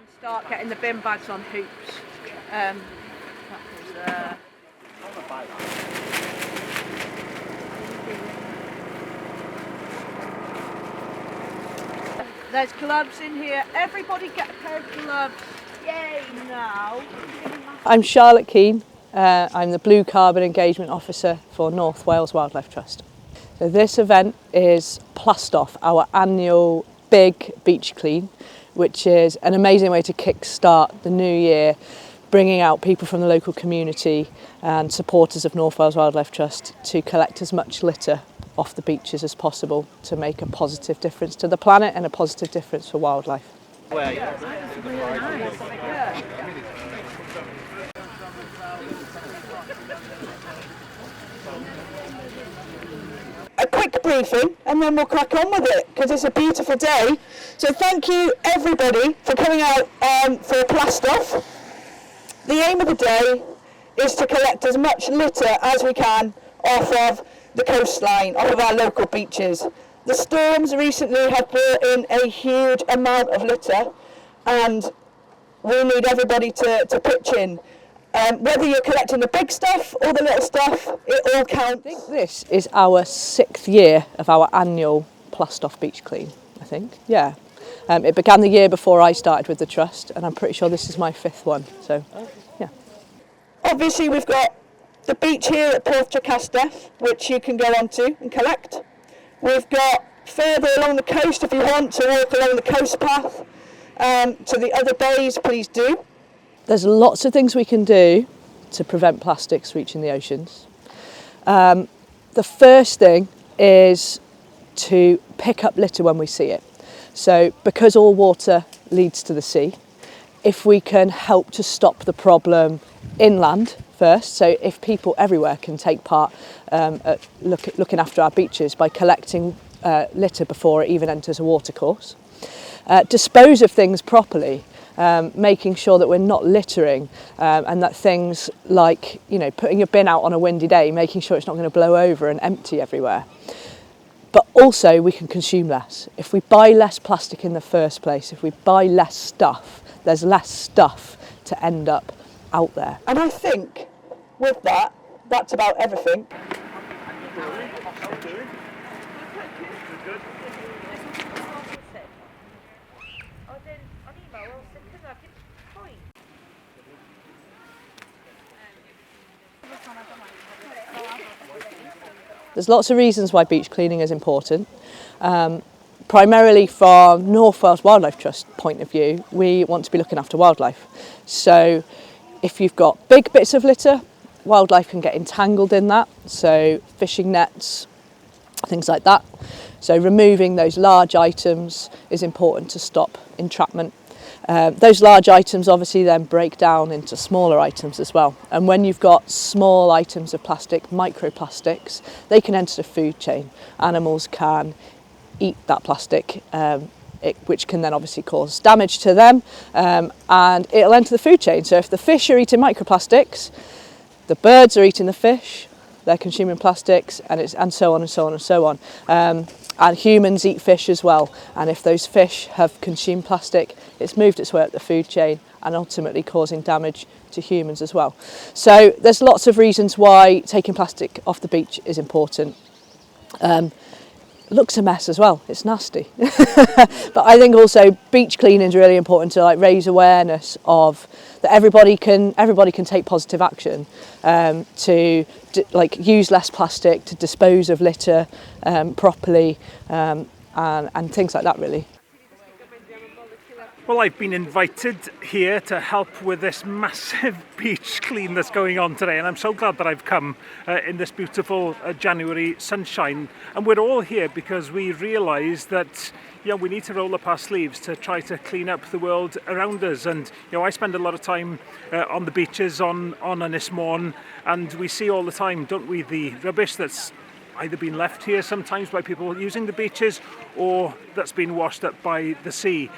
and start getting the bin bags on hoops. That was, there's gloves in here. Everybody get a pair of gloves. Yay now. I'm Charlotte Keane. I'm the Blue Carbon Engagement Officer for North Wales Wildlife Trust. So this event is Plast Off, our annual big beach clean, which is an amazing way to kick-start the new year, bringing out people from the local community and supporters of North Wales Wildlife Trust to collect as much litter off the beaches as possible to make a positive difference to the planet and a positive difference for wildlife. A quick briefing and then we'll crack on with it because it's a beautiful day. So thank you everybody for coming out for Plast Off. The aim of the day is to collect as much litter as we can off of the coastline, off of our local beaches. The storms recently have brought in a huge amount of litter and we need everybody to pitch in. Whether you're collecting the big stuff or the little stuff, it all counts. I think this is our 6th year of our annual Plast Off beach clean, I think. Yeah. It began the year before I started with the Trust and I'm pretty sure this is my 5th one. So, yeah. Obviously we've got the beach here at Porth Castell, which you can go onto and collect. We've got further along the coast, if you want to walk along the coast path to the other bays, please do. There's lots of things we can do to prevent plastics reaching the oceans. The first thing is to pick up litter when we see it. So because all water leads to the sea, if we can help to stop the problem inland first, so if people everywhere can take part at looking after our beaches by collecting litter before it even enters a watercourse, dispose of things properly, making sure that we're not littering and that things like, you know, putting your bin out on a windy day, making sure it's not going to blow over and empty everywhere. But also we can consume less. If we buy less plastic in the first place, if we buy less stuff, there's less stuff to end up out there. And I think with that, that's about everything. There's lots of reasons why beach cleaning is important. Primarily from North Wales Wildlife Trust point of view, we want to be looking after wildlife. So if you've got big bits of litter, wildlife can get entangled in that. So fishing nets, things like that. So removing those large items is important to stop entrapment. Those large items obviously then break down into smaller items as well. And when you've got small items of plastic, microplastics, they can enter the food chain. Animals can eat that plastic, which can then obviously cause damage to them, and it'll enter the food chain. So if the fish are eating microplastics, the birds are eating the fish, they're consuming plastics, and so on and so on and so on. And humans eat fish as well, and if those fish have consumed plastic, it's moved its way up the food chain and ultimately causing damage to humans as well. So there's lots of reasons why taking plastic off the beach is important. Looks a mess as well, it's nasty. But I think also beach cleaning is really important to like raise awareness of that everybody can take positive action to like use less plastic, to dispose of litter properly, and things like that really. Well, I've been invited here to help with this massive beach clean that's going on today, and I'm so glad that I've come in this beautiful January sunshine. And we're all here because we realise that we need to roll up our sleeves to try to clean up the world around us. And I spend a lot of time on the beaches on Ynys Môn, and we see all the time, don't we, the rubbish that's either been left here sometimes by people using the beaches or that's been washed up by the sea.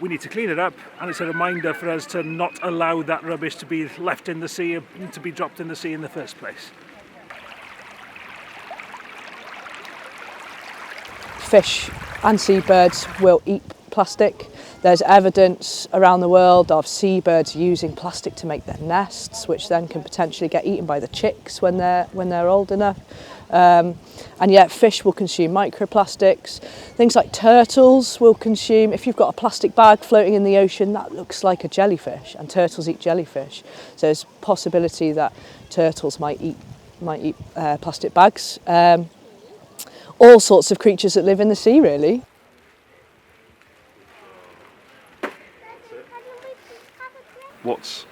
We need to clean it up, and it's a reminder for us to not allow that rubbish to be left in the sea, to be dropped in the sea in the first place. Fish and seabirds will eat plastic. There's evidence around the world of seabirds using plastic to make their nests, which then can potentially get eaten by the chicks when they're old enough. And yet fish will consume microplastics. Things like turtles will consume, if you've got a plastic bag floating in the ocean, that looks like a jellyfish, and turtles eat jellyfish. So there's possibility that turtles might eat plastic bags. All sorts of creatures that live in the sea, really. What's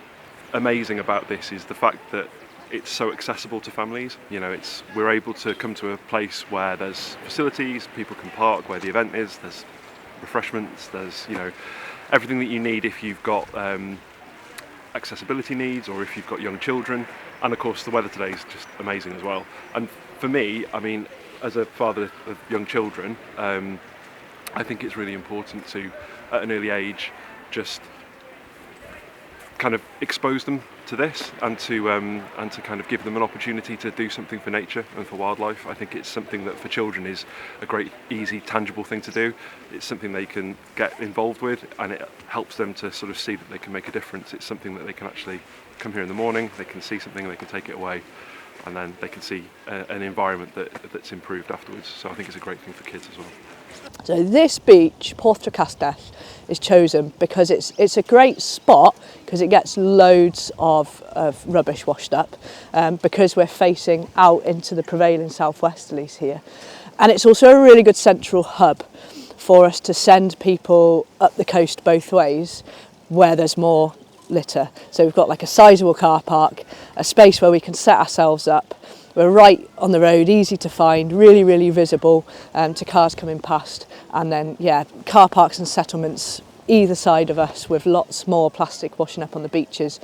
amazing about this is the fact that it's so accessible to families. You know, we're able to come to a place where there's facilities, people can park where the event is, there's refreshments, there's, you know, everything that you need if you've got accessibility needs or if you've got young children. And of course the weather today is just amazing as well. And for me, I mean, as a father of young children, I think it's really important to, at an early age, just kind of expose them to this and to kind of give them an opportunity to do something for nature and for wildlife. I think it's something that for children is a great, easy, tangible thing to do. It's something they can get involved with, and it helps them to sort of see that they can make a difference. It's something that they can actually come here in the morning, they can see something, they can take it away, and then they can see an environment that's improved afterwards. So I think it's a great thing for kids as well. So this beach, Porth Castell, is chosen because it's a great spot because it gets loads of rubbish washed up because we're facing out into the prevailing southwesterlies here. And it's also a really good central hub for us to send people up the coast both ways where there's more litter. So we've got like a sizable car park, a space where we can set ourselves up. We're right on the road, easy to find, really, really visible to cars coming past. And then, yeah, car parks and settlements either side of us with lots more plastic washing up on the beaches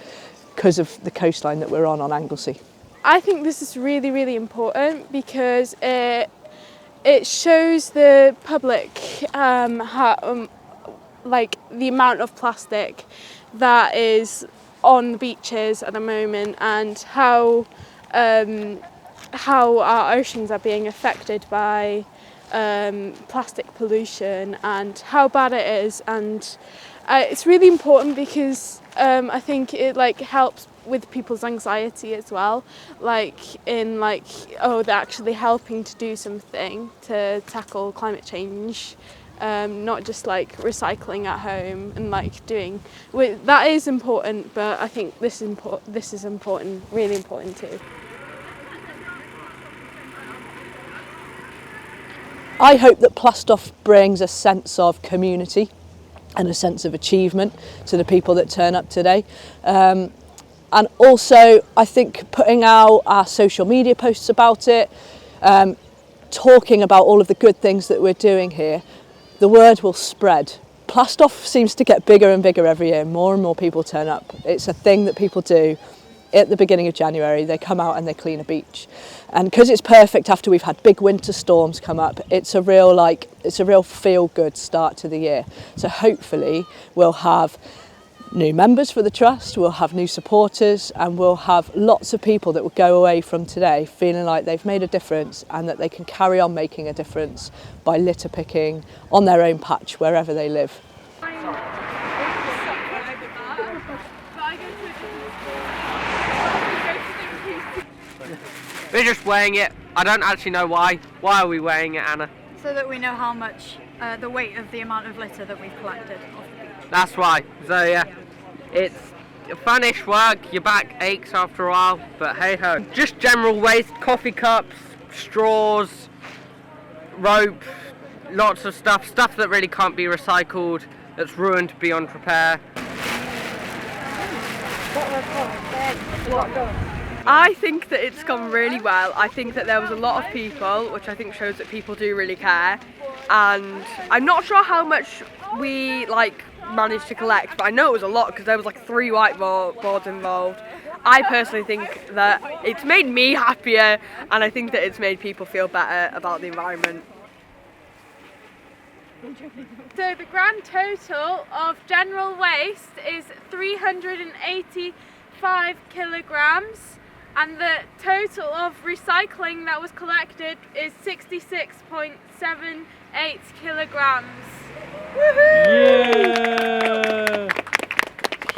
because of the coastline that we're on Anglesey. I think this is really, really important because it shows the public like the amount of plastic that is on the beaches at the moment and how our oceans are being affected by plastic pollution and how bad it is, and it's really important because I think it like helps with people's anxiety as well, like in like, oh, they're actually helping to do something to tackle climate change, not just like recycling at home and like doing that is important, but I think this is important, really important too. I hope that Plast Off brings a sense of community and a sense of achievement to the people that turn up today. And also, I think putting out our social media posts about it, talking about all of the good things that we're doing here, the word will spread. Plast Off seems to get bigger and bigger every year. More and more people turn up. It's a thing that people do. At the beginning of January, they come out and they clean a beach. And because it's perfect after we've had big winter storms come up, it's a real feel-good start to the year. So hopefully we'll have new members for the Trust, we'll have new supporters, and we'll have lots of people that will go away from today feeling like they've made a difference and that they can carry on making a difference by litter picking on their own patch wherever they live. We're just weighing it. I don't actually know why. Why are we weighing it, Anna? So that we know how much, the weight of the amount of litter that we've collected off the beach. That's why. So yeah, it's funish work. Your back aches after a while, but hey ho. Just general waste, coffee cups, straws, rope, lots of stuff that really can't be recycled, that's ruined beyond repair. I think that it's gone really well. I think that there was a lot of people, which I think shows that people do really care. And I'm not sure how much we managed to collect, but I know it was a lot because there was 3 whiteboards involved. I personally think that it's made me happier, and I think that it's made people feel better about the environment. So the grand total of general waste is 385 kilograms. And the total of recycling that was collected is 66.78 kilograms. Yeah!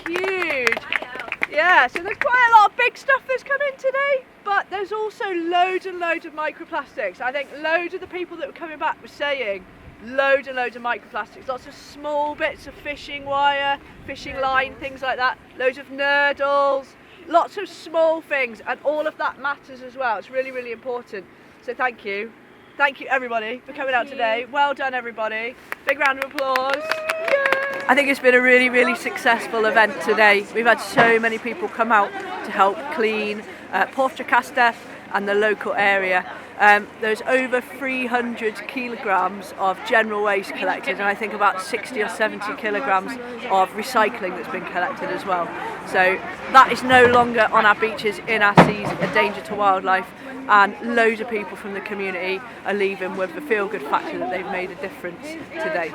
Huge. Yeah, so there's quite a lot of big stuff that's come in today, but there's also loads and loads of microplastics. I think loads of the people that were coming back were saying loads and loads of microplastics, lots of small bits of fishing wire, fishing line, things like that, loads of nurdles, lots of small things, and all of that matters as well. It's really, really important. So thank you. Thank you everybody for coming out today. Well done everybody. Big round of applause. I think it's been a really, really successful event today. We've had so many people come out to help clean Portchester and the local area. There's over 300 kilograms of general waste collected, and I think about 60 or 70 kilograms of recycling that's been collected as well. So that is no longer on our beaches, in our seas, a danger to wildlife, and loads of people from the community are leaving with the feel-good factor that they've made a difference today.